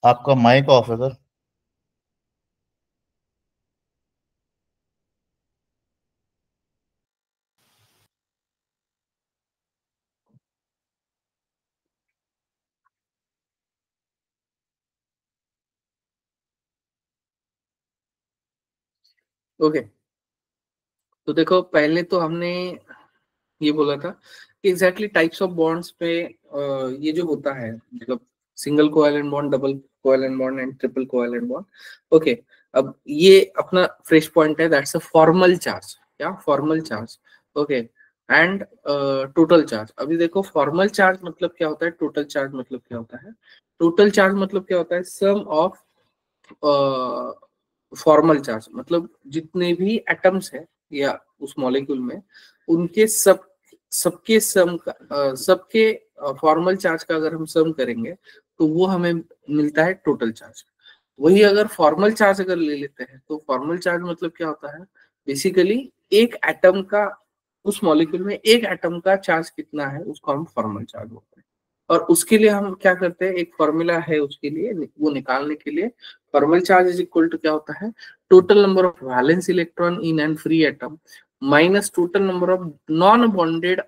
आपका mic off है sir. Okay, तो देखो पहले तो हमने ये बोला था कि एग्जैक्टली टाइप्स ऑफ बॉन्ड्स पे ये जो होता है मतलब single covalent bond, double covalent bond and triple covalent bond. Okay, अब ये अपना फ्रेश पॉइंट है, दैट्स अ फॉर्मल चार्ज। क्या? Formal charge. Okay, and total charge. अभी देखो फॉर्मल चार्ज मतलब क्या होता है, टोटल चार्ज मतलब क्या होता है। टोटल चार्ज मतलब क्या होता है, सम ऑफ फॉर्मल चार्ज, मतलब जितने भी एटम्स है या उस मॉलिक्यूल में उनके सबके सम का सबके फॉर्मल चार्ज का अगर हम सम करेंगे तो वो हमें मिलता है टोटल चार्ज। वही अगर फॉर्मल चार्ज अगर ले लेते हैं तो फॉर्मल चार्ज मतलब क्या होता है, बेसिकली एक एटम का, उस मॉलिक्यूल में एक एटम का चार्ज कितना है उसको हम फॉर्मल चार्ज बोलते हैं। और उसके लिए हम क्या करते हैं, एक फॉर्मूला है उसके लिए, वो निकालने के लिए formal charge is equal to क्या होता है, total number of valence electron in and free atom minus total number of non bonded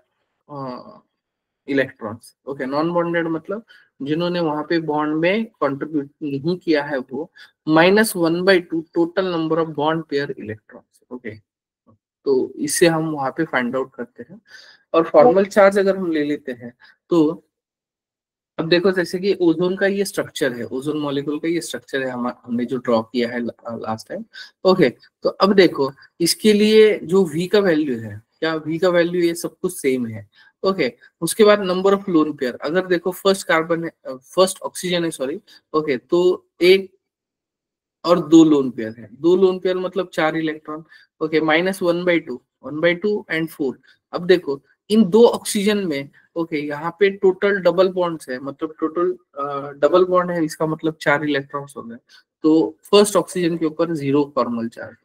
electrons. Okay, non bonded मतलब जिन्होंने वहां पे बॉन्ड में कंट्रीब्यूट नहीं किया है वो, minus 1/2 total number of bond pair electrons. Okay, तो इससे हम वहां पे फाइंड आउट करते हैं। और फॉर्मल चार्ज अगर हम ले लेते हैं तो अब देखो जैसे कि ओजोन का ये स्ट्रक्चर है, ओजोन मॉलिक्यूल का ये स्ट्रक्चर है, हमने जो ड्रॉ किया है लास्ट टाइम। ओके, तो अब देखो इसके लिए जो वी का वैल्यू है, क्या वी का वैल्यू ये सब कुछ सेम है। ओके, उसके बाद नंबर ऑफ लोन पेयर, अगर देखो फर्स्ट कार्बन है, फर्स्ट ऑक्सीजन है, सॉरी। ओके, तो एक और दो लोन पेयर है, दो लोन पेयर मतलब 4 इलेक्ट्रॉन। Okay, minus 1/2, 1/2 and 4। अब देखो इन दो ऑक्सीजन में, ओके, यहाँ पे टोटल डबल बॉन्ड्स है, मतलब टोटल डबल बॉन्ड है, इसका मतलब 4 इलेक्ट्रॉन्स हो गए। तो फर्स्ट ऑक्सीजन के ऊपर 0 फॉर्मल चार्ज।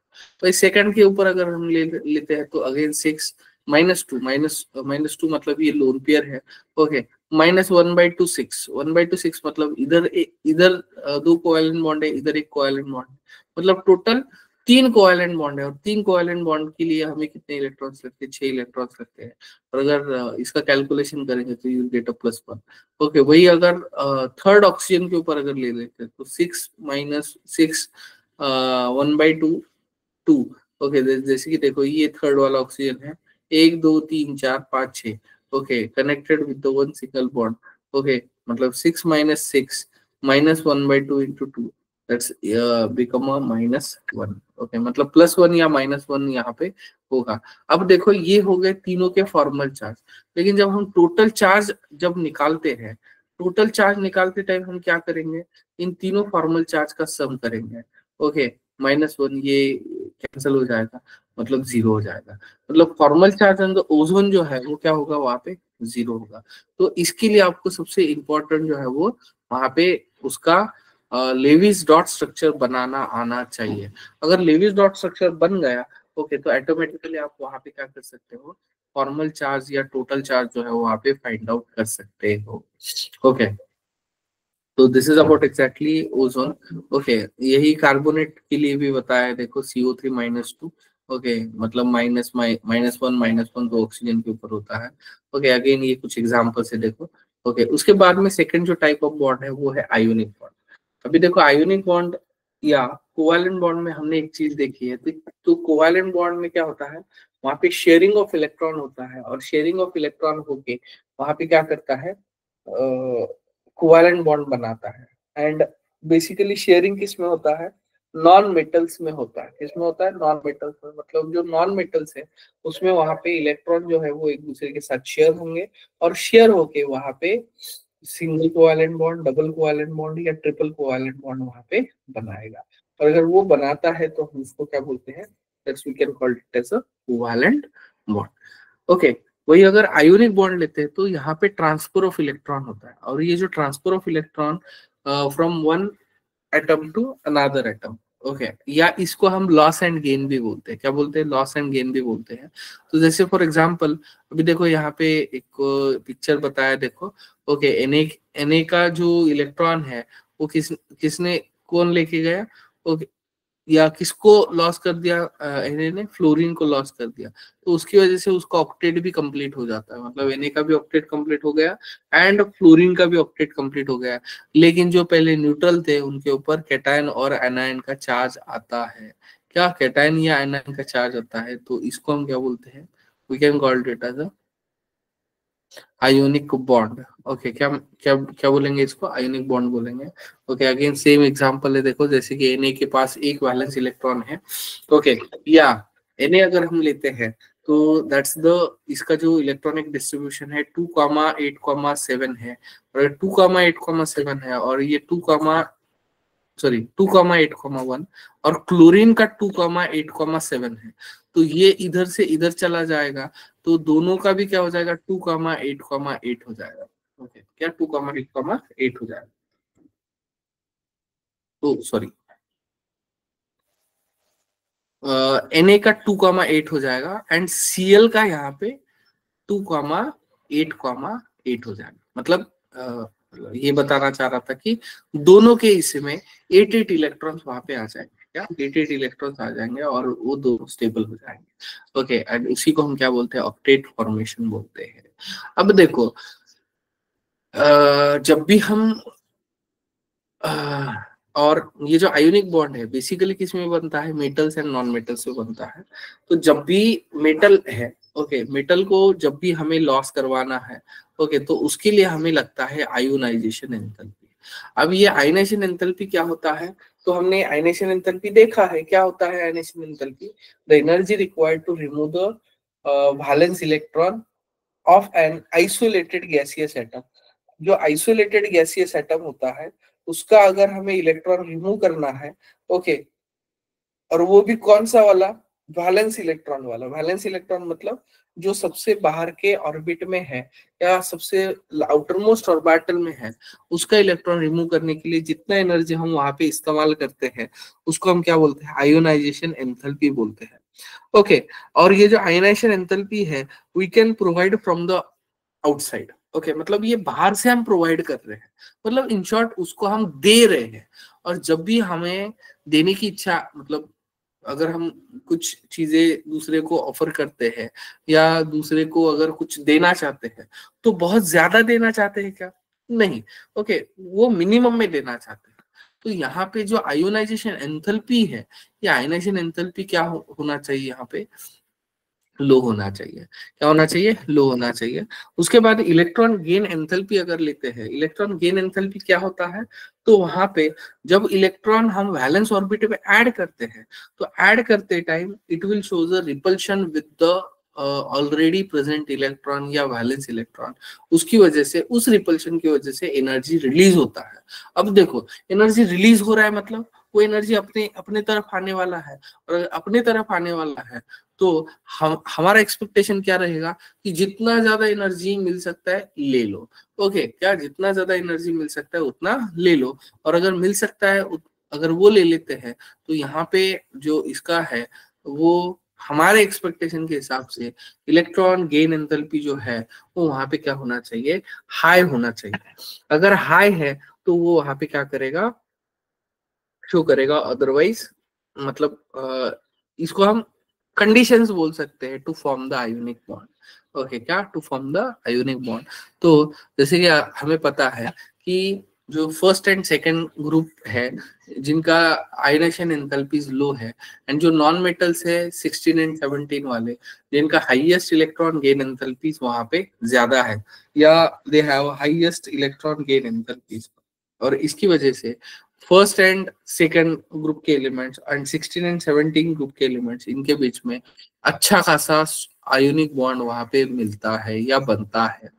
तो इस सेकंड के ऊपर अगर हम लेते हैं तो अगेन 6, -2, -2 मतलब ये लोन पेयर है। ओके, -1/2 6, 1/2 6 मतलब इधर दो कोवैलेंट बॉन्ड है, इधर एक कोवैलेंट बॉन्ड है, मतलब टोटल 3 कोवैलेंट बॉन्ड है। और 3 कोवैलेंट बॉन्ड के लिए हमें कितने इलेक्ट्रॉन्स लगते हैं, 6 इलेक्ट्रॉन्स लगते हैं। और अगर इसका कैलकुलेशन करेंगे तो यू गेट अ +1। ओके, वही अगर थर्ड ऑक्सीजन के ऊपर अगर ले लेते हैं तो 6 - 6 1/2 2। ओके, जैसे कि देखो ये थर्ड वाला ऑक्सीजन है, 1 2 3 4 5 6। Okay, connected with the one single bond. Okay, मतलब 6 - 6 -1/2 into 2, that's become a -1। Okay, मतलब +1 या -1 यहाँ पे होगा। अब देखो ये हो गए तीनों के फॉर्मल चार्ज, लेकिन जब हम टोटल चार्ज जब निकालते हैं, टोटल चार्ज निकालते टाइम हम क्या करेंगे, इन तीनों फॉर्मल चार्ज का सम करेंगे। ओके, -1 ये कैंसिल हो जाएगा, मतलब 0 हो जाएगा। मतलब formal charge on the ozone जो है वो क्या होगा, वहां पे 0 होगा। तो इसके लिए आपको सबसे इंपॉर्टेंट जो है वो वहां पे उसका लेविस डॉट स्ट्रक्चर बनाना आना चाहिए। अगर लेविस डॉट स्ट्रक्चर बन गया, ओके, तो ऑटोमेटिकली आप वहां पे क्या कर सकते हो, फॉर्मल चार्ज या टोटल चार्ज जो है वहां पे फाइंड आउट कर सकते हो। ओके, तो this is about exactly ozone. Okay, यही कार्बोनेट के लिए भी बताया है, देखो CO3-2। ओके, मतलब -1 दो ऑक्सीजन के ऊपर होता है। ओके, अगेन ये कुछ एग्जांपल से देखो। ओके, उसके बाद में सेकंड जो टाइप ऑफ बॉन्ड है वो है आयोनिक बॉन्ड। अभी देखो आयोनिक बॉन्ड या कोवैलेंट बॉन्ड में हमने एक चीज देखी है, तो कोवैलेंट बॉन्ड में क्या होता है, वहां पे शेयरिंग ऑफ इलेक्ट्रॉन होता है, और शेयरिंग ऑफ इलेक्ट्रॉन होके वहां पे क्या करता है, कोवैलेंट बॉन्ड बनाता है। एंड बेसिकली शेयरिंग किस में होता है, नॉन मेटल्स में होता है। किसमें होता है, नॉन मेटल्स में, मतलब जो नॉन मेटल्स है उसमें वहां पे इलेक्ट्रॉन जो है वो एक दूसरे के साथ शेयर होंगे, और शेयर होके वहां पे single covalent bond, double covalent bond या ट्रिपल कोवैलेंट बॉन्ड वहां पे बनाएगा। और अगर वो बनाता है तो हम उसको क्या बोलते हैं, that's we can call it as a covalent bond. Okay, वही अगर आयोनिक बॉन्ड लेते हैं तो यहाँ पे ट्रांसफर ऑफ इलेक्ट्रॉन होता है, और ये जो transfer of electron from one atom to another atom. Okay, या इसको हम लॉस एंड गेन भी बोलते हैं, क्या बोलते हैं, लॉस एंड गेन भी बोलते हैं। तो जैसे फॉर एग्जांपल अभी देखो यहाँ पे एक पिक्चर बताया, देखो। ओके, Na का जो इलेक्ट्रॉन है वो किसने कौन लेके गया, ओके, या किसको लॉस कर दिया, Na ने फ्लोरीन को लॉस कर दिया, तो उसकी वजह से उसका ऑक्टेट भी कंप्लीट हो जाता है, मतलब Na का भी ऑक्टेट कंप्लीट हो गया एंड फ्लोरीन का भी ऑक्टेट कंप्लीट हो गया। लेकिन जो पहले न्यूट्रल थे उनके ऊपर कैटायन और एनायन का चार्ज आता है, क्या कैटायन या एनायन का चार्ज आता है, तो इसको हम क्या बोलते हैं, we can call it as ionic bond. Okay, क्या क्या क्या बोलेंगे इसको, आयोनिक बॉन्ड बोलेंगे। ओके, अगेन सेम एग्जांपल है, देखो जैसे कि Na के पास एक वैलेंस इलेक्ट्रॉन है, ओके, या Na अगर हम लेते हैं तो दैट्स द, इसका जो इलेक्ट्रॉनिक डिस्ट्रीब्यूशन है 2,8,7 है, और 2,8,7 है, और ये 2,8,1 और क्लोरीन का 2,8,7 है, तो ये इधर से इधर चला जाएगा, तो दोनों का भी क्या हो जाएगा, 2,8,8 हो जाएगा। ओके, क्या 2,8,8 हो जाएगा, तो सॉरी Na का 2,8 हो जाएगा एंड Cl का यहाँ पे 2,8,8 हो जाएगा। मतलब ये बताना चाह रहा था कि दोनों के हिस्से में 8 इलेक्ट्रॉन्स वहां पे आ जाएंगे, क्या 8 इलेक्ट्रॉन्स आ जाएंगे और वो दोनों स्टेबल हो जाएंगे। ओके, एंड उसी को हम क्या बोलते हैं, ऑक्टेट फॉर्मेशन बोलते हैं। अब देखो जब भी हम और ये जो आयोनिक बॉन्ड है बेसिकली किस में बनता है, मेटल्स एंड नॉन मेटल्स में बनता है। तो जब भी मेटल है, ओके, मेटल को जब भी हमें लॉस करवाना है, ओके, तो उसके लिए हमें लगता है आयोनाइजेशन एंथैल्पी। अब ये आयोनाइजेशन एंथैल्पी क्या होता है, तो हमने आयोनाइजेशन एंथैल्पी देखा है, क्या होता है ionization enthalpy, the energy required to remove the valence electron of an isolated gaseous atom. जो आइसोलेटेड गैसियस एटम होता है उसका अगर हमें इलेक्ट्रॉन रिमूव करना है, ओके, और वो भी कौन सा वाला, वैलेंस इलेक्ट्रॉन वाला। वैलेंस इलेक्ट्रॉन मतलब जो सबसे बाहर के ऑर्बिट में है या सबसे आउटर मोस्ट ऑर्बिटल में है, उसका इलेक्ट्रॉन रिमूव करने के लिए जितना एनर्जी हम वहां पे इस्तेमाल करते हैं उसको हम क्या बोलते हैं, आयोनाइजेशन एंथैल्पी बोलते हैं। ओके, और ये जो आयोनाइजेशन एंथैल्पी है we can provide from the outside. Okay, मतलब ये बाहर से हम प्रोवाइड कर रहे हैं, मतलब इन शॉर्ट उसको हम दे रहे हैं। और जब भी हमें देने की इच्छा, मतलब अगर हम कुछ चीजें दूसरे को ऑफर करते हैं या दूसरे को अगर कुछ देना चाहते हैं, तो बहुत ज्यादा देना चाहते हैं क्या, नहीं, ओके, वो मिनिमम में देना चाहते हैं। तो यहाँ पे जो आयोनाइजेशन एंथैल्पी है, ये आयोनाइजेशन एंथैल्पी क्या होना चाहिए, यहाँ पे लो होना चाहिए। क्या होना चाहिए, लो होना चाहिए। उसके बाद इलेक्ट्रॉन गेन एंथैल्पी अगर लेते हैं, इलेक्ट्रॉन गेन एंथैल्पी क्या होता है, तो वहां पे जब इलेक्ट्रॉन हम वैलेंस ऑर्बिट में ऐड करते हैं, तो ऐड करते time it will show the repulsion with the already present electron या वैलेंस इलेक्ट्रॉन। उसकी वजह से, उस रिपल्शन की वजह से एनर्जी रिलीज होता है। अब देखो एनर्जी रिलीज हो रहा है मतलब वो एनर्जी अपने अपने तरफ आने वाला है, और अपने तरफ आने वाला है तो हमारा एक्सपेक्टेशन क्या रहेगा कि जितना ज्यादा एनर्जी मिल सकता है ले लो। ओके, क्या जितना ज्यादा एनर्जी मिल सकता है उतना ले लो, और अगर मिल सकता है अगर वो ले लेते हैं, तो यहाँ पे जो इसका है वो हमारे एक्सपेक्टेशन के हिसाब से इलेक्ट्रॉन गेन एंथैल्पी जो है वो वहां पे क्या होना चाहिए, हाई होना चाहिए। अगर हाई है तो वो वहां पे क्या करेगा, शो करेगा, अदरवाइज मतलब इसको हम कंडीशंस बोल सकते हैं to form the ionic bond. Okay, क्या to form the ionic bond, तो जैसे कि हमें पता है कि जो फर्स्ट एंड सेकंड ग्रुप है जिनका आयोनाइजेशन एंथैल्पीज लो है, एंड जो नॉन मेटल्स है 16 एंड 17 वाले, जिनका हाईएस्ट इलेक्ट्रॉन गेन एंथैल्पीज वहां पे ज्यादा है, या they have highest electron gain enthalpies, और इसकी वजह से फर्स्ट एंड सेकंड ग्रुप के एलिमेंट्स एंड 16 एंड 17 ग्रुप के एलिमेंट्स, इनके बीच में अच्छा खासा आयोनिक बॉन्ड वहां पे मिलता है या बनता है।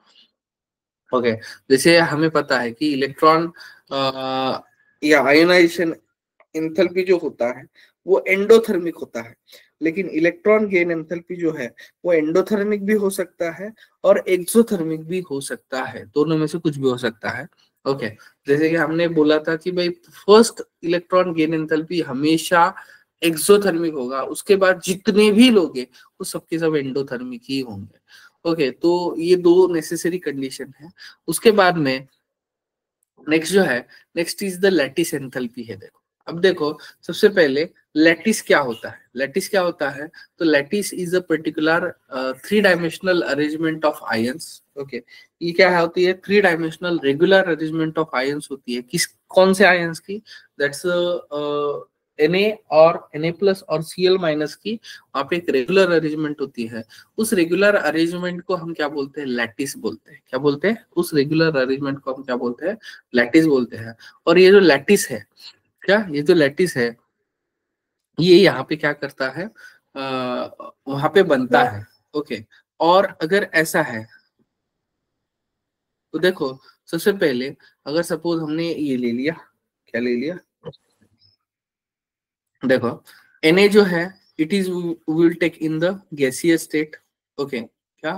ओके, जैसे हमें पता है कि इलेक्ट्रॉन या आयोनाइजेशन एंथैल्पी जो होता है वो एंडोथर्मिक होता है, लेकिन इलेक्ट्रॉन गेन एंथैल्पी जो है वो एंडोथर्मिक भी हो सकता है और एक्सोथर्मिक भी हो सकता है, दोनों में से कुछ भी हो सकता है। ओके, जैसे कि हमने बोला था कि भाई फर्स्ट इलेक्ट्रॉन गेन एंथैल्पी हमेशा एक्सोथर्मिक होगा, उसके बाद जितने भी लोगे वो सबके सब एंडोथर्मिक ही होंगे। ओके, तो ये दो नेसेसरी कंडीशन है। उसके बाद में नेक्स्ट जो है, next is the lattice enthalpy है। देखो अब देखो, सबसे पहले लैटिस क्या होता है, लैटिस क्या होता है, तो lattice is a particular 3 dimensional arrangement of ions. Okay, ये क्या होती है, 3 dimensional regular arrangement of ions होती है, किस कौन से आयंस की, दैट्स Na और Na प्लस और Cl माइनस की वहां पे एक रेगुलर अरेंजमेंट होती है। उस रेगुलर अरेंजमेंट को हम क्या बोलते हैं, लैटिस बोलते हैं। क्या बोलते हैं, उस रेगुलर अरेंजमेंट को हम क्या बोलते हैं, लैटिस बोलते हैं। और ये जो लैटिस है, क्या ये जो लैटिस है, ये यहाँ पे क्या करता है, वहां पे बनता है। ओके, और अगर ऐसा है तो देखो, सबसे पहले अगर सपोज हमने ये ले लिया, क्या ले लिया, देखो Na जो है, it is will take in the gaseous state. Okay, क्या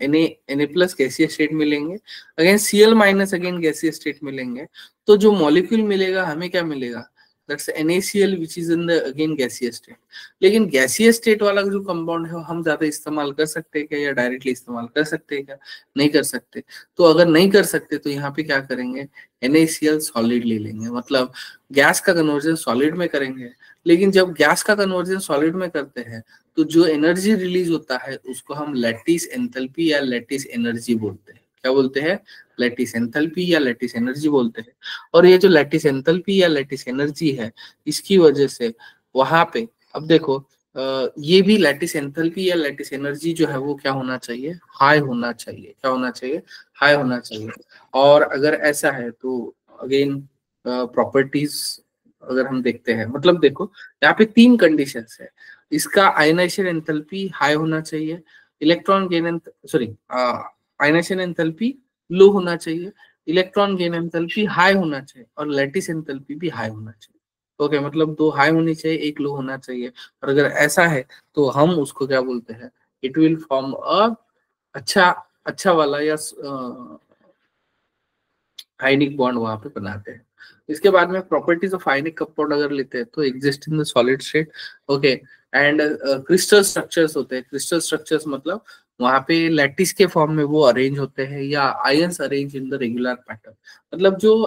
Na प्लस गैसियस स्टेट मिलेंगे, again Cl minus again gaseous state मिलेंगे। तो जो मॉलिक्यूल मिलेगा हमें क्या मिलेगा, that's NaCl which is in the again gaseous state. लेकिन गैसियस स्टेट वाला जो कंपाउंड है हम ज्यादा इस्तेमाल कर सकते हैं क्या, या डायरेक्टली इस्तेमाल कर सकते हैं क्या, नहीं कर सकते। तो अगर नहीं कर सकते तो यहाँ पे क्या करेंगे, NaCl सॉलिड ले लेंगे, मतलब गैस का कन्वर्जन सॉलिड में करेंगे। लेकिन जब गैस का कन्वर्जन सॉलिड में करते हैं तो जो एनर्जी रिलीज होता है उसको हम लैटिस एंथैल्पी या लैटिस एनर्जी बोलते हैं। क्या बोलते हैं, लैटिस एंथैल्पी या लैटिस एनर्जी बोलते हैं। और ये जो लैटिस एंथैल्पी या लैटिस एनर्जी है, इसकी वजह से वहां पे, अब देखो ये भी लैटिस एंथैल्पी या लैटिस एनर्जी जो है वो क्या होना चाहिए, हाई होना चाहिए। क्या होना चाहिए, हाई होना चाहिए। और अगर ऐसा है तो अगेन प्रॉपर्टीज अगर हम देखते हैं, मतलब देखो यहाँ पे 3 कंडीशंस है। इसका आयनाइजेशन एंथैल्पी हाई होना चाहिए, electron gain, sorry, ionisation enthalpy low होना चाहिए, इलेक्ट्रॉन गेन एंथैल्पी हाई होना चाहिए, और लैटिस एंथैल्पी भी हाई होना चाहिए। ओके, मतलब 2 हाई होनी चाहिए, 1 लो होना चाहिए। और अगर ऐसा है तो हम उसको क्या बोलते हैं, इट विल फॉर्म अ अच्छा अच्छा वाला या आयनिक बॉन्ड वहां पे बनाते हैं। इसके बाद में प्रॉपर्टीज ऑफ आयनिक कंपाउंड अगर लेते हैं तो exist in the solid state. Okay, and crystal structures होते हैं। क्रिस्टल स्ट्रक्चर्स मतलब वहां पे लैटिस के फॉर्म में वो अरेंज होते हैं, या ions arrange in the regular pattern. मतलब जो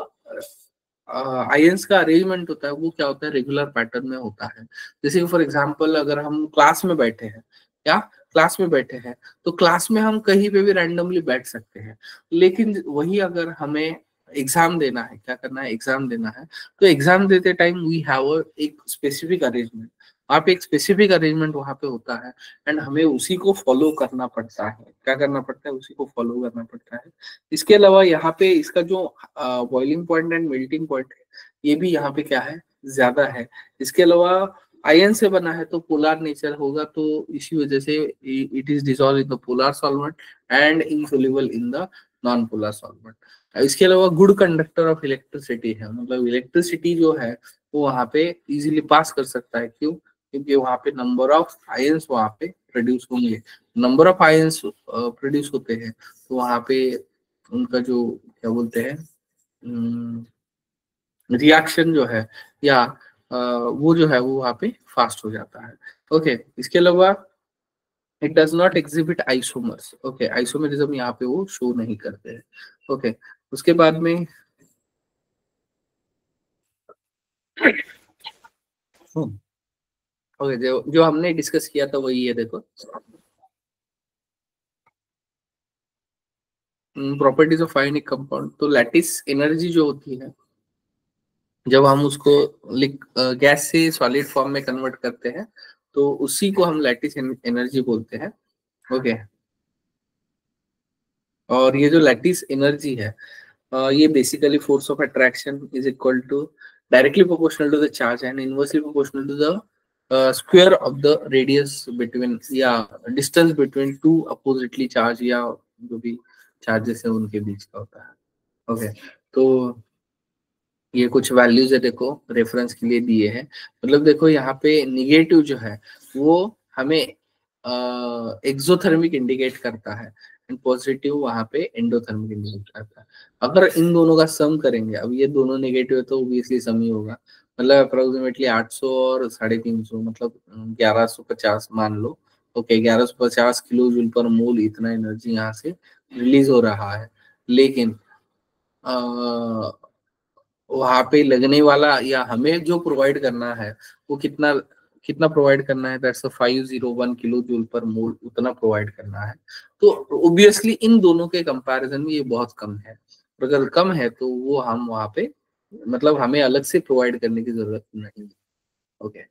आयंस का अरेंजमेंट होता है वो क्या होता है, रेगुलर पैटर्न में होता है। जैसे फॉर एग्जांपल अगर हम क्लास में बैठे हैं, क्या क्लास में बैठे हैं, तो क्लास में हम कहीं पे भी रैंडमली बैठ सकते हैं। लेकिन वही अगर हमें एग्जाम देना है, क्या करना है, एग्जाम देना है, तो एग्जाम देते टाइम वी हैव एक स्पेसिफिक अरेंजमेंट। वहाँ पे एक स्पेसिफिक अरेंजमेंट वहाँ पे होता है, एंड हमें उसी को फॉलो करना पड़ता है। क्या करना पड़ता है, उसी को फॉलो करना पड़ता है। इसके अलावा यहाँ पे इसका जो boiling point and melting point है, ये भी यहाँ पे क्या है, ज्यादा है। इसके अलावा आयन से बना है तो पोलर नेचर होगा, तो इसी वजह से it is dissolve in the polar solvent and insoluble in the non polar solvent. इसके अलावा गुड कंडक्टर ऑफ इलेक्ट्रिसिटी है, मतलब इलेक्ट्रिसिटी जो है वो वहां पे इजीली पास कर सकता है। क्यों, क्योंकि वहां पे नंबर ऑफ आयंस वहां पे प्रोड्यूस होंगे। नंबर ऑफ आयंस प्रोड्यूस होते हैं तो वहां पे उनका जो क्या बोलते हैं, रिएक्शन जो है, या वो जो है वो वहां पे फास्ट हो जाता है। ओके, इसके अलावा it does not exhibit isomers. Okay, isomerism यहाँ पे वो शो नहीं करते हैं। ओके, उसके बाद में ओके, जो जो हमने डिस्कस किया था वही है, देखो प्रॉपर्टीज ऑफ आयनिक कंपाउंड। तो लैटिस एनर्जी जो होती है, जब हम उसको गैस से सॉलिड फॉर्म में कन्वर्ट करते हैं तो उसी को हम लैटिस एनर्जी बोलते हैं। ओके, और ये जो लैटिस एनर्जी है, ये basically force of attraction is equal to directly proportional to the charge and inversely proportional to the square of the radius between, या distance between two oppositely charged, या जो भी चार्जेस है उनके बीच का होता है। ओके, तो ये कुछ वैल्यूज है, देखो रेफरेंस के लिए दिए हैं। मतलब देखो यहाँ पे निगेटिव जो है वो हमें एक्सोथर्मिक इंडिकेट करता है, एंड पॉजिटिव वहाँ पे एंडोथर्मिक इंडिकेट करता है। अगर इन दोनों का सम करेंगे, अब ये दोनों नेगेटिव है तो ऑब्वियसली सम ही होगा। मतलब अप्रोक्सीमेटली 800 और 350, मतलब 1150 मान लो। ओके, 1150 किलो जूल पर मोल इतना एनर्जी यहाँ से रिलीज हो रहा है। लेकिन वहां पे लगने वाला या हमें जो प्रोवाइड करना है वो कितना कितना प्रोवाइड करना है, दैट्स 501 किलो जूल पर मोल, उतना प्रोवाइड करना है। तो ऑब्वियसली इन दोनों के कंपैरिजन में ये बहुत कम है, और अगर कम है तो वो हम वहां पे मतलब हमें अलग से प्रोवाइड करने की जरूरत नहीं है। ओके।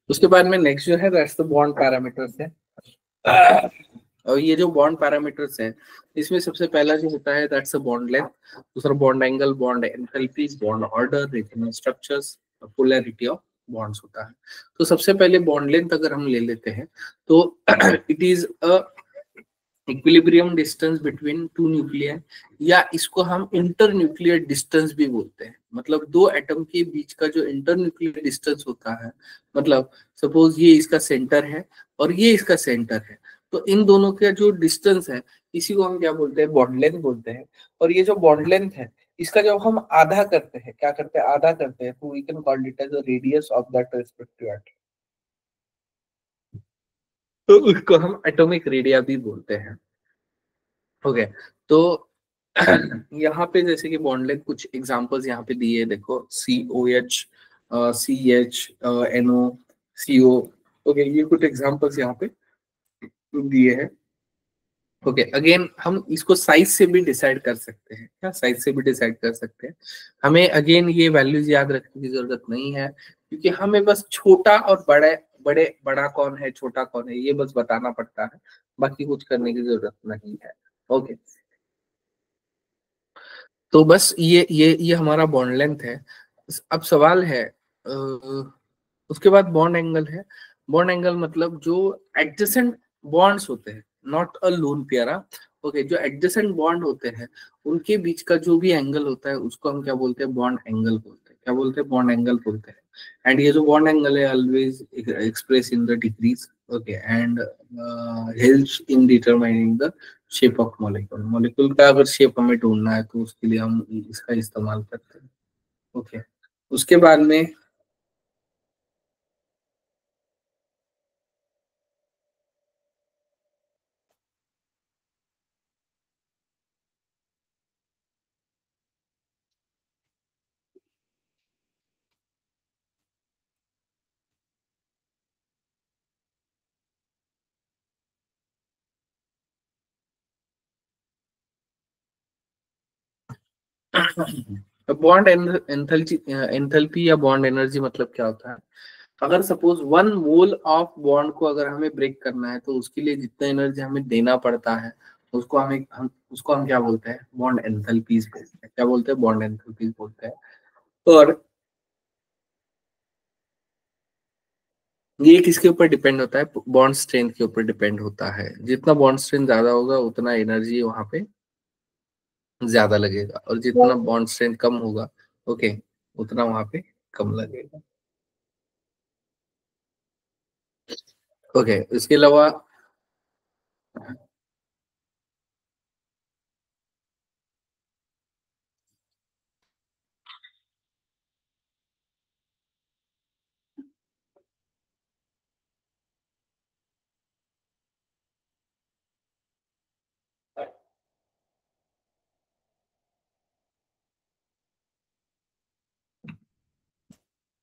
उसके बाद में नेक्स्ट जो है दैट्स द बॉन्ड पैरामीटर्स है। और ये जो बॉन्ड पैरामीटर्स हैं, इसमें सबसे पहला जो होता है दैट्स अ बॉन्ड लेंथ, दूसरा bond angle, bond enthalpy, bond order, Raytheon structures, polarity of bonds होता है। तो सबसे पहले बॉन्ड लेंथ अगर हम ले लेते हैं तो it is a equilibrium distance between to nuclear, या इसको हम इंटर न्यूक्लियर डिस्टेंस भी बोलते हैं। मतलब दो एटम के बीच का जो इंटर न्यूक्लियर डिस्टेंस होता है, मतलब सपोज ये इसका सेंटर है और ये इसका सेंटर है, तो इन दोनों का जो डिस्टेंस है इसी को हम क्या बोलते हैं, बॉन्ड लेंथ बोलते हैं। और ये जो बॉन्ड लेंथ है इसका जब हम आधा करते हैं, क्या करते हैं, आधा करते हैं, तो we can call it as the radius of that respective atom, तो उसको हम एटॉमिक रेडिया भी बोलते हैं। ओके। तो यहाँ पे जैसे कि बॉन्ड लेंथ कुछ एग्जांपल्स यहाँ पे दिए, देखो COH, CH, NO, CO। Okay, ये कुछ एग्जांपल्स यहाँ पे दिए हैं। ओके, अगेन हम इसको साइज से भी डिसाइड कर सकते हैं, क्या साइज से भी डिसाइड कर सकते हैं। हमें अगेन ये वैल्यूज याद रखने की जरूरत नहीं है, क्योंकि हमें बस छोटा और बड़े बड़े बड़ा कौन है छोटा कौन है ये बस बताना पड़ता है, बाकी कुछ करने की जरूरत नहीं है। ओके। तो बस ये हमारा बॉन्ड लेंथ है। अब सवाल है उसके बाद बॉन्ड एंगल है। बॉन्ड एंगल मतलब जो एडजेसेंट बॉन्ड्स होते हैं, not a lone pair. Okay, जो एडजेसेंट बॉन्ड होते हैं उनके बीच का जो भी एंगल होता है उसको हम क्या बोलते हैं, बॉन्ड एंगल बोलते हैं। क्या बोलते हैं, बॉन्ड एंगल बोलते हैं। एंड ये जो बॉन्ड एंगल है always express in the degrees. Okay, and helps in determining the shape of molecule. Molecule का अगर शेप हमें ढूंढना है तो उसके लिए हम इसका इस्तेमाल करते हैं। ओके। उसके बाद में बॉन्ड एंथैल्पी, एंथैल्पी या बॉन्ड एनर्जी मतलब क्या होता है। अगर सपोज 1 मोल ऑफ बॉन्ड को अगर हमें ब्रेक करना है तो उसके लिए जितना एनर्जी हमें देना पड़ता है उसको हम उसको हम क्या बोलते हैं, बॉन्ड एंथैल्पीज बोलते हैं। क्या बोलते हैं, बॉन्ड एंथैल्पीज बोलते हैं। और ये किसके ऊपर डिपेंड होता है, बॉन्ड स्ट्रेंथ के ऊपर डिपेंड होता है। जितना बॉन्ड स्ट्रेंथ ज्यादा होगा उतना एनर्जी वहां पे ज्यादा लगेगा, और जितना बॉन्ड स्ट्रेंथ कम होगा, ओके, उतना वहां पे कम लगेगा। ओके, इसके अलावा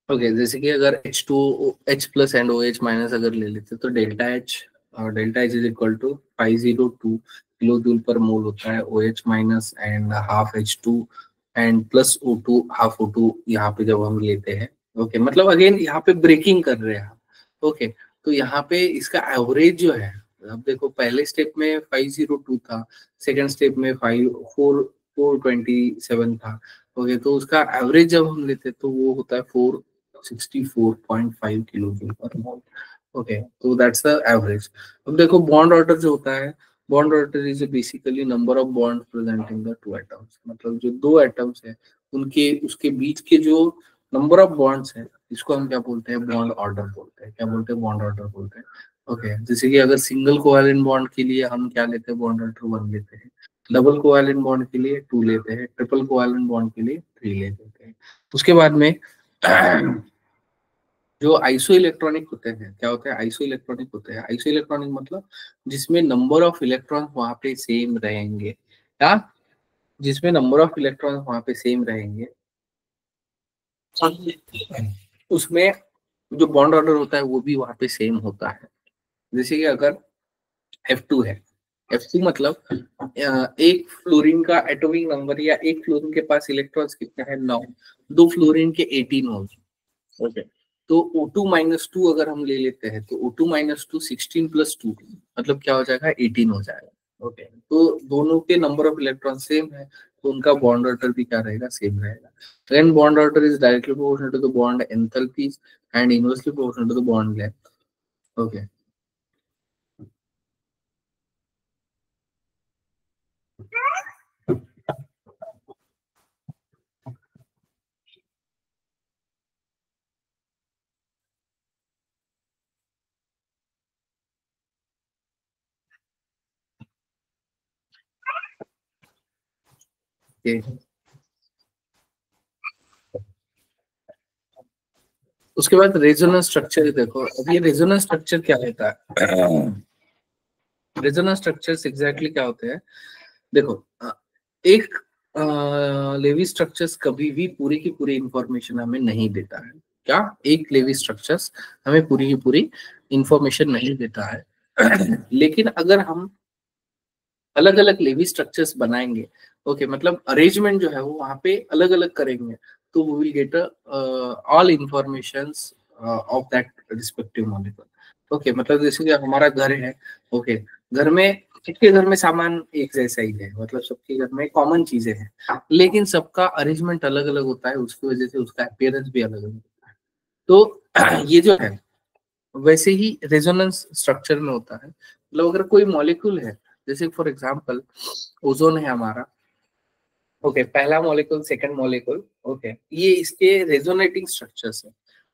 ओके, जैसे कि अगर H+ एंड OH माइनस अगर ले लेते तो डेल्टा H, और delta H is equal to 502 kilo joule per mole होता है। OH minus and half H2 and plus O2 half O2 यहाँ पे जब हम लेते हैं। ओके, मतलब अगेन यहाँ पे ब्रेकिंग कर रहे हैं। ओके, तो यहाँ पे इसका एवरेज जो है, अब देखो पहले स्टेप में 502 था, सेकेंड स्टेप में 427 था। ओके, तो उसका एवरेज जब हम लेते तो वो होता है 464.5 किलो जूल पर मोल। ओके, तो दैट्स द एवरेज। अब देखो बॉन्ड ऑर्डर जो होता है, bond order is basically number of bond presenting the two atoms, मतलब जो दो एटम्स है उनके उसके बीच के जो नंबर ऑफ बॉन्ड्स है, इसको हम क्या बोलते हैं, बॉन्ड ऑर्डर बोलते हैं। क्या बोलते हैं, बॉन्ड ऑर्डर बोलते हैं। ओके, जैसे कि अगर सिंगल कोवैलेंट बॉन्ड के लिए हम क्या लेते हैं, बॉन्ड ऑर्डर 1 लेते हैं, डबल कोवैलेंट बॉन्ड के लिए 2 लेते हैं, ट्रिपल कोवैलेंट बॉन्ड के लिए 3 ले लेते हैं। उसके बाद में जो आइसो इलेक्ट्रॉनिक होते हैं, क्या होते हैं, आइसो इलेक्ट्रॉनिक होते हैं। आइसो इलेक्ट्रॉनिक मतलब जिसमें नंबर ऑफ इलेक्ट्रॉन वहां पे सेम रहेंगे, या जिसमें नंबर ऑफ इलेक्ट्रॉन वहां पे सेम रहेंगे, उसमें जो बॉन्ड ऑर्डर होता है वो भी वहां पे सेम होता है। जैसे कि अगर F2 है, F2 मतलब एक फ्लोरीन का एटॉमिक नंबर, या एक फ्लोरीन के पास इलेक्ट्रॉन्स कितना है, 9, दो फ्लोरीन के 18 होंगे। ओके, तो O2 - 2 अगर हम ले लेते हैं तो O2 - 2 16 + 2 मतलब क्या हो जाएगा, 18 हो जाएगा। ओके, तो दोनों के नंबर ऑफ इलेक्ट्रॉन सेम है, तो उनका बॉन्ड ऑर्डर भी क्या रहेगा, सेम रहेगा। Then bond order is directly proportional to the bond enthalpies and inversely proportional to the bond length. Okay. Okay. उसके बाद रेजोनेंस स्ट्रक्चर देखो। अब ये रेजोनेंस स्ट्रक्चर क्या होता है, रेजोनेंस स्ट्रक्चर्स एग्जैक्टली क्या होते हैं, देखो एक लेवी स्ट्रक्चर्स कभी भी पूरी की पूरी इंफॉर्मेशन हमें नहीं देता है। क्या, एक लेवी स्ट्रक्चर्स हमें पूरी की पूरी इंफॉर्मेशन नहीं देता है लेकिन अगर हम अलग अलग लेवी स्ट्रक्चर्स बनाएंगे, ओके मतलब अरेंजमेंट जो है वो वहां पे अलग अलग करेंगे, तो we will get all informations of that respective molecule. Okay, मतलब जैसे कि हमारा घर है, ओके घर में सबके घर में सामान एक जैसा ही है, मतलब सबके घर में कॉमन चीजें हैं, लेकिन सबका अरेंजमेंट अलग अलग होता है, उसकी वजह से उसका अपीयरेंस भी अलग अलग होता है। तो ये जो है वैसे ही रेजोनेंस स्ट्रक्चर में होता है। मतलब अगर कोई मॉलिक्यूल है, जैसे फॉर एग्जांपल ओजोन है हमारा, ओके पहला मॉलिक्यूल सेकंड मॉलिक्यूल, ओके ये इसके रेजोनेटिंग स्ट्रक्चर्स है,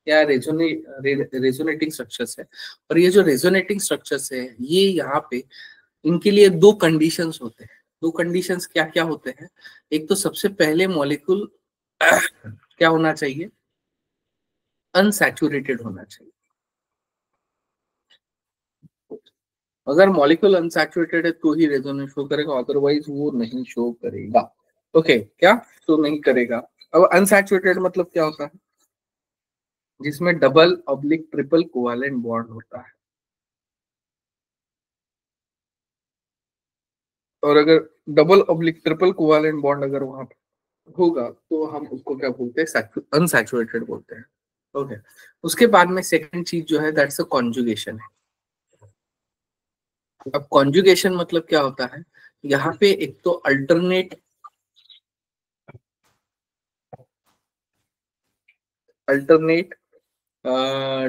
या रेजोनेटिंग स्ट्रक्चर्स है। और ये जो रेजोनेटिंग स्ट्रक्चर्स है, ये यहाँ पे इनके लिए दो कंडीशंस होते हैं। दो कंडीशंस क्या क्या होते हैं, एक तो सबसे पहले मॉलिक्यूल क्या होना चाहिए, अनसैचुरेटेड होना चाहिए। अगर मॉलिक्यूल अनसैचुरेटेड है तो ही रेजोनेंस शो करेगा, अदरवाइज वो नहीं शो करेगा। ओके, क्या शो नहीं करेगा। अब अनसैचुरेटेड मतलब क्या होता है, जिसमें double oblique triple covalent bond होता है। और अगर double oblique triple covalent bond अगर वहां पर होगा तो हम उसको क्या बोलते हैं, अनसैचुरेटेड बोलते हैं। ओके, उसके बाद में सेकंड चीज जो है दैट्स अ कॉन्जुगेशन है। अब कॉन्जुगेशन मतलब क्या होता है, यहाँ पे एक तो alternate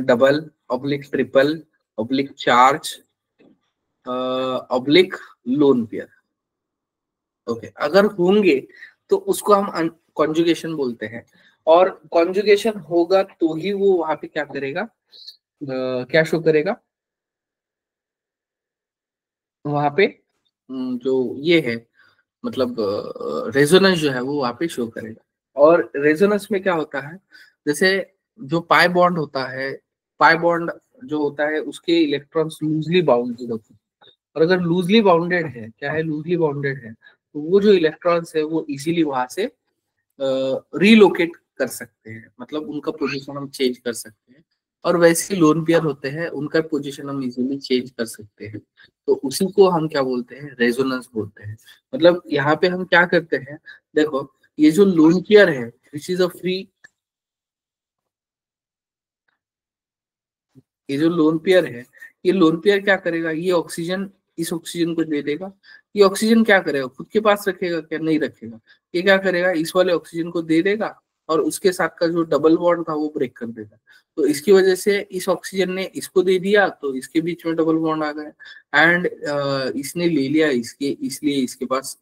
double oblique triple oblique charge oblique lone pair, okay अगर होंगे तो उसको हम कॉन्जुगेशन बोलते हैं। और कॉन्जुगेशन होगा तो ही वो वहां पे क्या करेगा, क्या शो करेगा वहां पे, जो ये है मतलब रेजोनेंस जो है वो वहां पे शो करेगा। और रेजोनेंस में क्या होता है, जैसे जो पाई बॉन्ड होता है, पाई बॉन्ड जो होता है उसके इलेक्ट्रॉन्स लूजली बाउंडेड होते हैं। और अगर लूजली बाउंडेड है, क्या है, लूजली बाउंडेड है, तो वो जो इलेक्ट्रॉन्स है वो इजीली वहां से रीलोकेट कर सकते हैं, मतलब उनका पोजीशन हम चेंज कर सकते हैं। और वैसे लोन पेयर होते हैं, उनका पोजीशन हम इजीली चेंज कर सकते हैं। तो उसी को हम क्या बोलते हैं, रेजोनेंस बोलते हैं। मतलब यहाँ पे हम क्या करते हैं, देखो ये जो लोन पेयर है विच इज अ फ्री, ये जो लोन पेयर है, ये लोन पेयर क्या करेगा, ये ऑक्सीजन इस ऑक्सीजन को दे देगा। ये ऑक्सीजन क्या करेगा, खुद के पास रखेगा क्या, नहीं रखेगा। ये क्या करेगा, इस वाले ऑक्सीजन को दे देगा और उसके साथ का जो डबल बॉन्ड था वो ब्रेक कर देता। तो इसकी वजह से इस ऑक्सीजन ने इसको दे दिया, तो इसके बीच में डबल बॉन्ड आ गया, एंड इसने ले लिया इसके, इसलिए इसके पास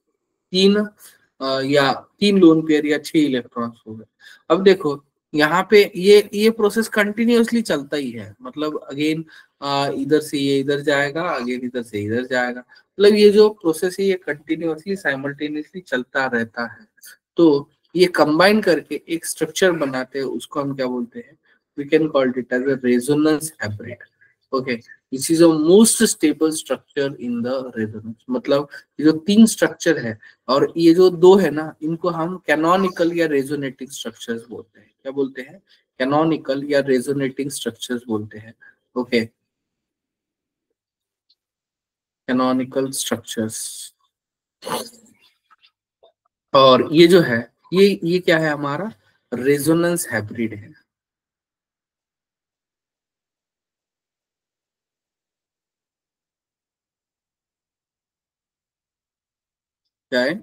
तीन या तीन लोन पेयर या 6 इलेक्ट्रॉन्स हो गए। अब देखो यहाँ पे ये प्रोसेस कंटिन्यूअसली चलता ही है, मतलब अगेन इधर से ये इधर जाएगा, अगेन इधर से इधर जाएगा, मतलब ये जो प्रोसेस है ये कंटिन्यूअसली साइमल्टेनियसली चलता रहता है। तो ये कंबाइन करके एक स्ट्रक्चर बनाते हैं, उसको हम क्या बोलते हैं, we can call it as a resonance hybrid. Okay, this is a most stable structure in the resonance. मतलब ये जो तीन स्ट्रक्चर है और ये जो दो है ना, इनको हम कैनोनिकल या रेजोनेटिंग स्ट्रक्चर्स बोलते हैं। क्या बोलते हैं? कैनोनिकल या रेजोनेटिंग स्ट्रक्चर्स बोलते हैं। Okay, canonical structures. और ये जो है, ये क्या है हमारा? रेजोनेंस हाइब्रिड है। क्या है?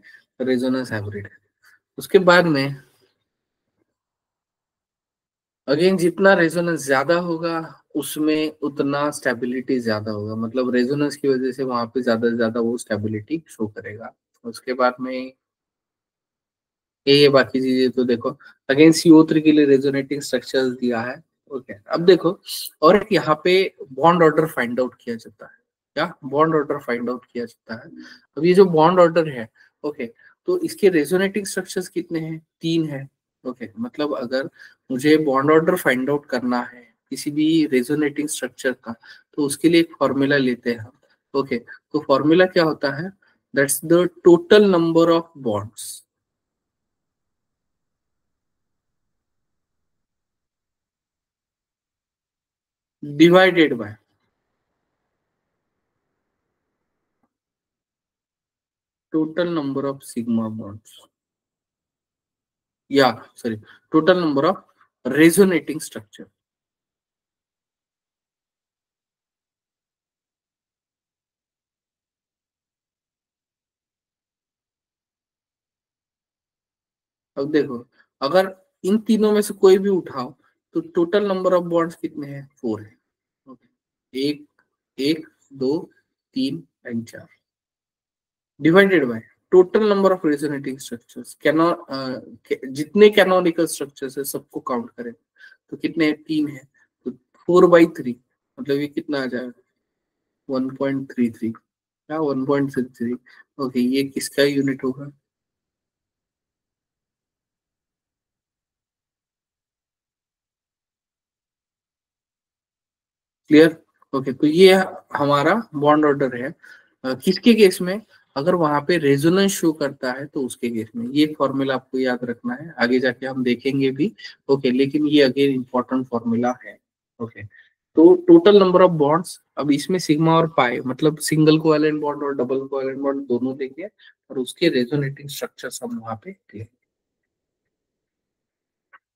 रेजोनेंस हाइब्रिड है। उसके बाद में अगेन जितना रेजोनेंस ज्यादा होगा उसमें उतना स्टेबिलिटी ज्यादा होगा, मतलब रेजोनेंस की वजह से वहां पे ज्यादा से ज्यादा वो स्टेबिलिटी शो करेगा। उसके बाद में ये बाकी चीजें तो देखो, अगेन CO3 के लिए रेजोनेटिंग स्ट्रक्चर्स दिया है। ओके, अब देखो और एक यहाँ पे बॉन्ड ऑर्डर फाइंड आउट किया जाता है। क्या बॉन्ड ऑर्डर फाइंड आउट किया जाता है? अब ये जो बॉन्ड ऑर्डर है, ओके, तो इसके रेजोनेटिंग स्ट्रक्चर्स कितने हैं? 3 है। ओके, मतलब अगर मुझे बॉन्ड ऑर्डर फाइंड आउट करना है किसी भी रेजोनेटिंग स्ट्रक्चर का, तो उसके लिए एक फॉर्मूला लेते हैं हम। ओके, तो फॉर्मूला क्या होता है? That's the total number of bonds divided by total number of sigma bonds, या sorry, total number of resonating structure. अब देखो, अगर इन तीनों में से कोई भी उठाओ तो टोटल नंबर ऑफ बॉन्ड्स कितने हैं? 4 है। ओके, एक, एक, दो, तीन एंड चार, divided by total number of resonating structures. Canoe जितने कैनोनिकल स्ट्रक्चर्स है सबको काउंट करें तो कितने? 3 है। तो 4/3, मतलब ये कितना आ जाएगा? 1.33। क्या? 1.33। ओके, ये किसका यूनिट होगा? क्लियर? ओके, तो ये हमारा बॉन्ड ऑर्डर है। किसके केस में? अगर वहां पे रेजोनेंस शो करता है तो उसके केस में ये फॉर्मूला आपको याद रखना है, आगे जाके हम देखेंगे भी। ओके, लेकिन ये अगेन इंपॉर्टेंट फॉर्मूला है। ओके, तो टोटल नंबर ऑफ बॉन्ड्स, अब इसमें सिग्मा और पाई, मतलब सिंगल कोवैलेंट बॉन्ड और डबल कोवैलेंट बॉन्ड दोनों देंगे, और उसके रेजोनेटिंग स्ट्रक्चर्स हम वहां पे देखेंगे।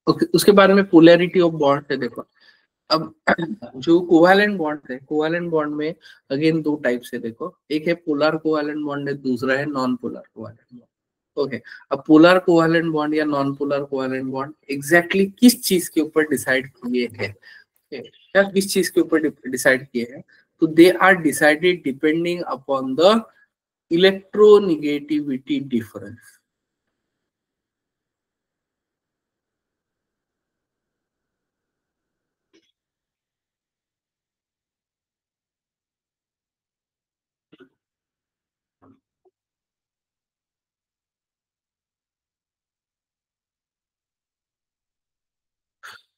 ओके, उसके बारे में पोलैरिटी ऑफ बॉन्ड है देखो। अब जो कोवैलेंट बॉन्ड है, कोवैलेंट बॉन्ड में अगेन दो टाइप से देखो, एक है पोलर कोवैलेंट बॉन्ड है, दूसरा है non polar covalent bond. Okay, अब पोलर कोवैलेंट बॉन्ड या non polar covalent bond exactly किस चीज के ऊपर डिसाइड किए हैं? Okay, या किस चीज के ऊपर डिसाइड किए हैं? तो they are decided depending upon the electronegativity difference.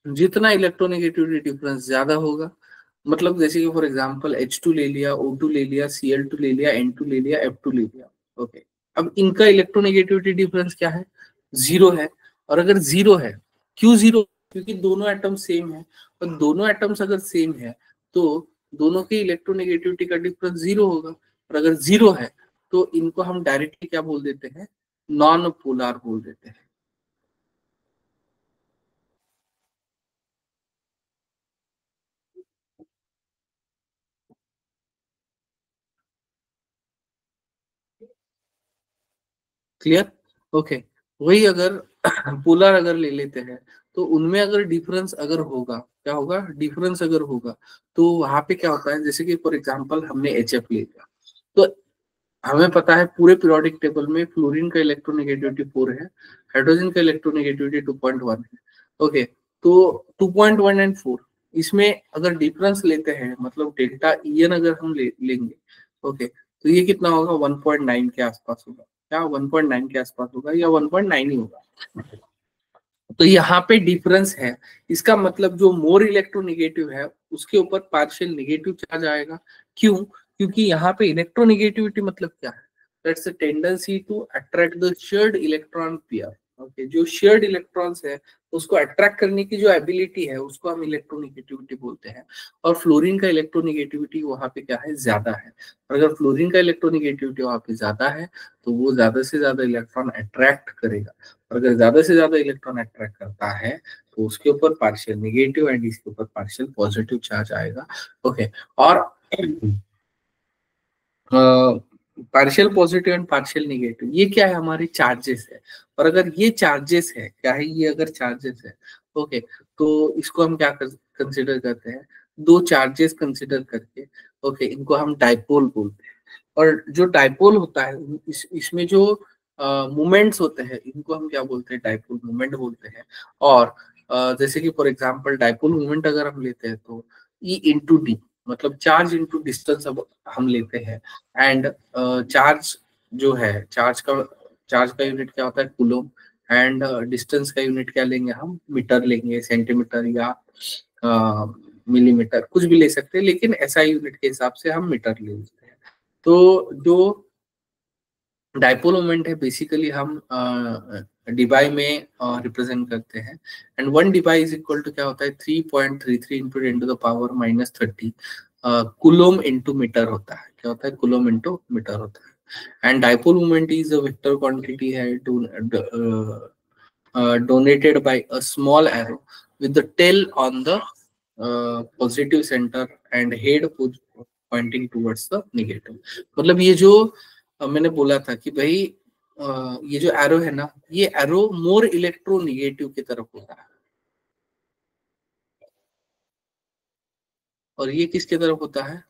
जितना इलेक्ट्रोनेगेटिविटी डिफरेंस ज्यादा होगा, मतलब जैसे कि फॉर एग्जांपल H2 ले लिया, O2 ले लिया, Cl2 ले लिया, N2 ले लिया, F2 ले लिया। ओके, अब इनका इलेक्ट्रोनेगेटिविटी डिफरेंस क्या है? 0 है। और अगर 0 है, क्यों 0? क्योंकि दोनों एटम सेम है, और दोनों एटम्स अगर सेम है तो दोनों की इलेक्ट्रोनेगेटिविटी का डिफरेंस 0 होगा। और अगर 0 है तो इनको हम डायरेक्टली क्या बोल देते हैं? नॉन पोलर बोल देते हैं। क्लियर? ओके, वही अगर पोलर अगर ले लेते हैं तो उनमें अगर डिफरेंस अगर होगा, क्या होगा, डिफरेंस अगर होगा तो वहां पे क्या होता है, जैसे कि फॉर एग्जांपल हमने HF ले लिया, तो हमें पता है पूरे पीरियोडिक टेबल में फ्लोरीन का इलेक्ट्रोनेगेटिविटी 4 है, हाइड्रोजन का इलेक्ट्रोनेगेटिविटी 2.1 है। ओके, तो 2.1 एंड 4 इसमें अगर डिफरेंस लेते हैं, मतलब डेल्टा EN अगर हम लेंगे, ओके, तो ये कितना होगा, 1.9 के आसपास होगा, क्या 1.9 के आसपास होगा या 1.9 ही होगा। तो यहाँ पे डिफरेंस है, इसका मतलब जो मोर इलेक्ट्रोनेगेटिव है उसके ऊपर पार्शियल नेगेटिव चार्ज आएगा। क्यों? क्योंकि यहाँ पे इलेक्ट्रोनेगेटिविटी मतलब क्या है, that's a tendency to attract the shared electron pair. Okay, जो शेयर्ड इलेक्ट्रॉन्स है उसको अट्रैक्ट करने की जो एबिलिटी है उसको हम इलेक्ट्रोनेगेटिविटी बोलते हैं। और फ्लोरीन का इलेक्ट्रोनेगेटिविटी वहां पे क्या है, ज्यादा है। और अगर फ्लोरीन का इलेक्ट्रोनेगेटिविटी वहां पे ज्यादा है तो वो ज्यादा से ज्यादा इलेक्ट्रॉन अट्रैक्ट करेगा। और अगर ज्यादा से ज्यादा इलेक्ट्रॉन अट्रैक्ट करता है तो उसके ऊपर पार्शियल नेगेटिव एंड इसके ऊपर पार्शियल पॉजिटिव चार्ज आएगा। ओके, और partial positive and partial negative ये क्या है, हमारे चार्जेस है। और अगर ये चार्जेस है, क्या है ये, अगर चार्जेस है, ओके, तो इसको हम क्या कंसिडर करते हैं, दो चार्जेस कंसिडर करके, ओके, इनको हम डाइपोल बोलते हैं। और जो डाइपोल होता है इसमें जो मोमेंट्स होते हैं इनको हम क्या बोलते हैं, डाइपोल मोमेंट बोलते हैं। और जैसे कि फॉर एग्जांपल डाइपोल मोमेंट अगर हम लेते हैं तो E/D, मतलब चार्ज इंटू डिस्टेंस अब हम लेते हैं। एंड चार्ज जो है, चार्ज का यूनिट क्या होता है, कूलोम। एंड डिस्टेंस का यूनिट क्या लेंगे हम, मीटर लेंगे, सेंटीमीटर या मिलीमीटर, कुछ भी ले सकते हैं, लेकिन SI यूनिट के हिसाब से हम मीटर ले लेते हैं। तो जो डाइपोल मोमेंट है बेसिकली हम डिबाई में रिप्रेजेंट करते हैं। And one debye is equal to क्या होता है, 3.33 इंटू 10⁻³ कूलोम इंटू मीटर होता है, क्या होता है, कूलोम इंटू मीटर होता है। And dipole moment is a vector quantity है donated by a small arrow with the tail on the positive center and head pointing towards the negative। मतलब ये जो मैंने बोला था कि भाई ये जो एरो है ना, ये एरो मोर इलेक्ट्रोनेगेटिव की तरफ होता है, और ये किसके तरफ होता है,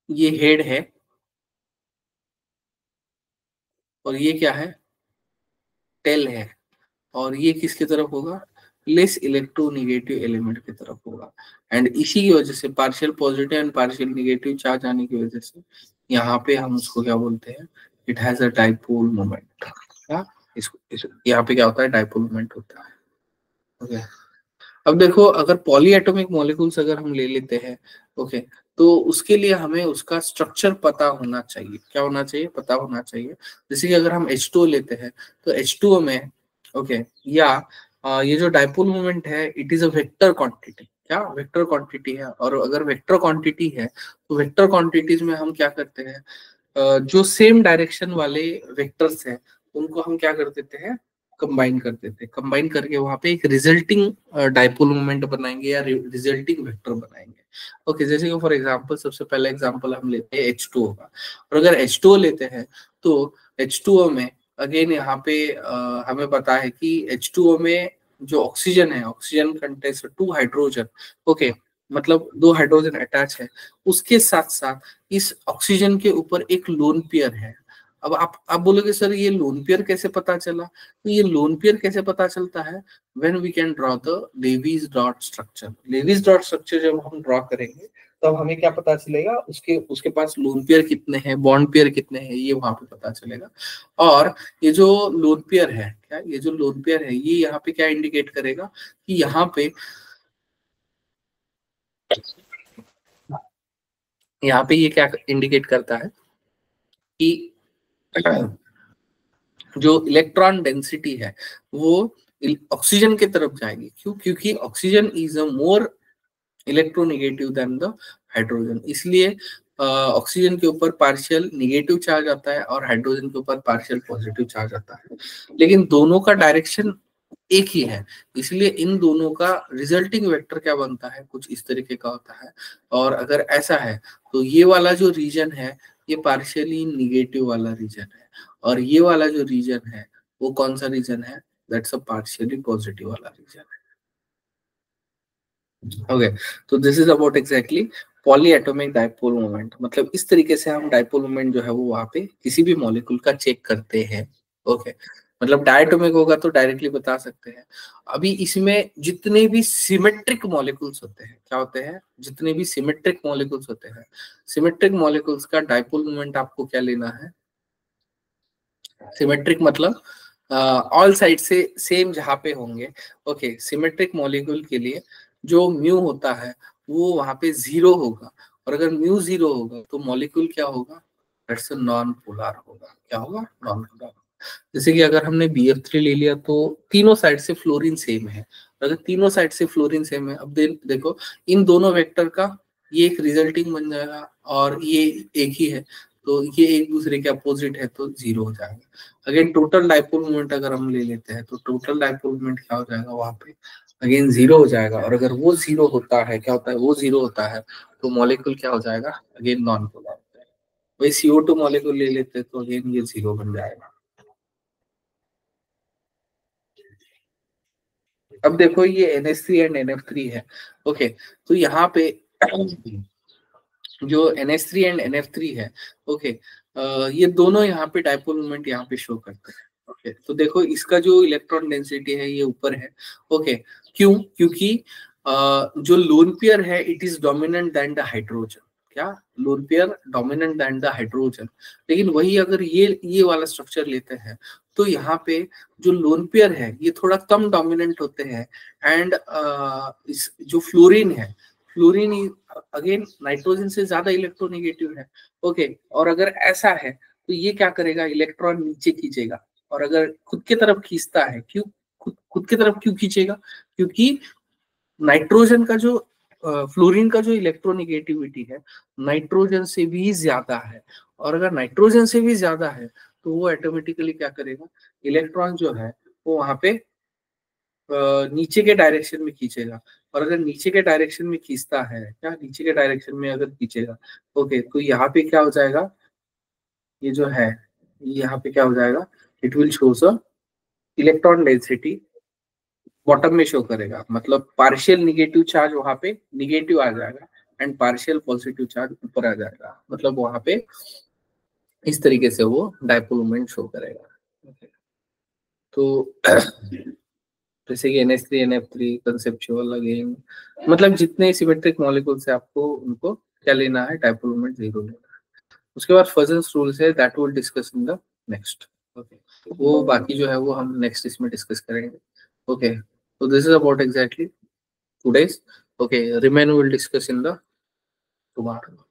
ये हेड है, और ये क्या है, टेल है। और ये किसकी तरफ होगा, लेस इलेक्ट्रोनेगेटिव एलिमेंट की तरफ होगा। एंड इसी की वजह से partial positive and partial negative charge आने की वजह से यहाँ पे हम उसको क्या बोलते हैं, it has a dipole moment. क्या यहाँ पे क्या होता है, डाइपोल मोमेंट होता है। ओके, अब देखो अगर पॉलीएटॉमिक मॉलिक्यूल्स अगर हम ले लेते हैं, ओके, तो उसके लिए हमें उसका स्ट्रक्चर पता होना चाहिए, क्या होना चाहिए, पता होना चाहिए। जैसे कि अगर हम H2O लेते हैं तो H2O में, ओके, या ये जो डाइपोल मोमेंट है it is a vector quantity, क्या वेक्टर क्वांटिटी है। और अगर वेक्टर क्वांटिटी है तो वेक्टर क्वांटिटीज में हम क्या करते हैं, जो सेम डायरेक्शन वाले वेक्टर्स हैं उनको हम क्या कर देते हैं, कंबाइन कर देते हैं। कंबाइन करके वहां पे एक रिजल्टिंग डाइपोल मोमेंट बनाएंगे या रिजल्टिंग वेक्टर बनाएंगे। ओके, जैसे कि फॉर एग्जांपल सबसे पहला एग्जांपल हम लेते हैं H2O का। और अगर H2O लेते हैं तो H2O में अगेन यहाँ पे हमें पता है कि H2O में जो ऑक्सीजन है, ऑक्सीजन कंटेन्स 2 हाइड्रोजन। ओके, मतलब 2 हाइड्रोजन अटैच है, उसके साथ साथ इस ऑक्सीजन के ऊपर एक लोन पेयर है। अब आप बोलोगे सर ये लोन पेयर कैसे पता चला, तो ये लोन पेयर कैसे पता चलता है, when we can draw the Lewis dot structure. Lewis dot structure जब हम ड्रॉ करेंगे तो अब हमें क्या पता चलेगा, उसके उसके पास लोन पेयर कितने हैं, बॉन्ड पेयर कितने हैं, ये वहां पे पता चलेगा। और ये जो लोन पेयर है, क्या ये जो लोन पेयर है ये यहाँ पे क्या इंडिकेट करेगा कि यहाँ पे ये क्या इंडिकेट करता है कि जो इलेक्ट्रॉन डेंसिटी है वो ऑक्सीजन की तरफ जाएगी। क्यों? क्योंकि oxygen is a more electronegative than the hydrogen, इसलिए ऑक्सीजन के ऊपर पार्शियल नेगेटिव चार्ज आता है और हाइड्रोजन के ऊपर पार्शियल पॉजिटिव चार्ज आता है। लेकिन दोनों का डायरेक्शन एक ही है, इसलिए इन दोनों का रिजल्टिंग वेक्टर क्या बनता है, कुछ इस तरीके का होता है। और अगर ऐसा है तो ये वाला जो रीजन है ये पार्शियली निगेटिव वाला रीजन है, और ये वाला जो रीजन है वो कौन सा रीजन है? दैट्स अ पार्शियली पॉजिटिव वाला रीजन है। ओके, तो this is about exactly polyatomic dipole moment. मतलब इस तरीके से हम डाइपोल मोमेंट जो है वो वहां पे किसी भी मॉलिक्यूल का चेक करते हैं। ओके, मतलब डायटोमिक होगा तो डायरेक्टली बता सकते हैं। अभी इसमें जितने भी सिमेट्रिक मॉलिक्यूल्स होते हैं, क्या होते हैं? जितने भी सिमेट्रिक मॉलिक्यूल्स होते हैं, सिमेट्रिक मॉलिक्यूल्स का डाइपोल मोमेंट आपको क्या लेना है? सिमेट्रिक मतलब ऑल साइड से सेम जहां पे होंगे। ओके, सिमेट्रिक मॉलिक्यूल के लिए जो म्यू होता है वो वहां पे 0 होगा, और अगर म्यू 0 होगा तो मॉलिक्यूल क्या होगा? दैट्स अ नॉन पोलर होगा। क्या होगा? Non polar. जैसे कि अगर हमने BF3 ले लिया तो तीनों साइड से फ्लोरीन सेम है। अगर तीनों साइड से फ्लोरीन सेम है, अब देखो इन दोनों वेक्टर का ये एक रिजल्टिंग बन जाएगा और ये एक ही है, तो ये एक दूसरे के अपोजिट है तो 0 हो जाएगा। अगेन टोटल डाइपोल मोमेंट अगर हम ले लेते हैं तो टोटल डाइपोल मोमेंट क्या हो जाएगा? वहां पे अगेन 0 हो जाएगा, और अगर वो 0 होता है, क्या होता है? वो 0 होता है तो मॉलिक्यूल क्या हो जाएगा? अगेन नॉन पोलर होता है। वही CO2 मॉलिक्यूल ले लेते हैं तो अगेन ये 0 बन जाएगा। अब देखो ये NH3 एंड NF3 है। ओके, तो यहाँ पे जो NH3 एंड NF3 है, ओके, ये दोनों यहाँ पे डाइपोल मोमेंट यहाँ पे शो करते हैं। ओके, तो देखो इसका जो इलेक्ट्रॉन डेंसिटी है ये ऊपर है। ओके, क्यों? क्योंकि जो लोन पेयर है it is dominant than the hydrogen. क्या? Lone pair dominant than the hydrogen. लेकिन वही अगर ये वाला स्ट्रक्चर लेते हैं तो यहाँ पे जो लोन पेयर है ये थोड़ा कम डोमिनेंट होते हैं, एंड इस जो फ्लोरीन है, फ्लोरीन अगेन नाइट्रोजन से ज्यादा इलेक्ट्रोनेगेटिव है। ओके, और अगर ऐसा है तो ये क्या करेगा? इलेक्ट्रॉन नीचे खींचेगा, और अगर खुद की तरफ खींचता है, क्यों खुद की तरफ क्यों खींचेगा? क्योंकि नाइट्रोजन का जो फ्लोरीन का जो इलेक्ट्रोनेगेटिविटी है नाइट्रोजन से भी ज्यादा है, और अगर नाइट्रोजन से भी ज्यादा है तो वो ऑटोमेटिकली क्या करेगा? इलेक्ट्रॉन जो है वो वहां पे नीचे के डायरेक्शन में खींचेगा, और अगर नीचे के डायरेक्शन में खींचता है, क्या नीचे के डायरेक्शन में अगर खींचेगा, ओके, तो यहाँ पे क्या हो जाएगा? ये जो है यहाँ पे क्या हो जाएगा? It will shows a electron density bottom में शो करेगा, मतलब पार्शियल निगेटिव चार्ज वहां पे निगेटिव आ जाएगा एंड पार्शियल पॉजिटिव चार्ज ऊपर आ जाएगा, मतलब वहां पे इस तरीके से वो डाइपोल मोमेंट शो करेगा। Okay. तो जैसे कि NH3 NF3 कंसेप्चुअल अगेन, मतलब जितने सिमेट्रिक मॉलिक्यूल्स है आपको उनको क्या लेना है? डाइपोल मोमेंट 0 लेना है। उसके बाद फजन्स रूल्स है, that will discuss in the next. Okay, वो बाकी जो है वो हम नेक्स्ट इसमें डिस्कस करेंगे। Okay, so this is about exactly today's. Okay, remain we will discuss in the tomorrow.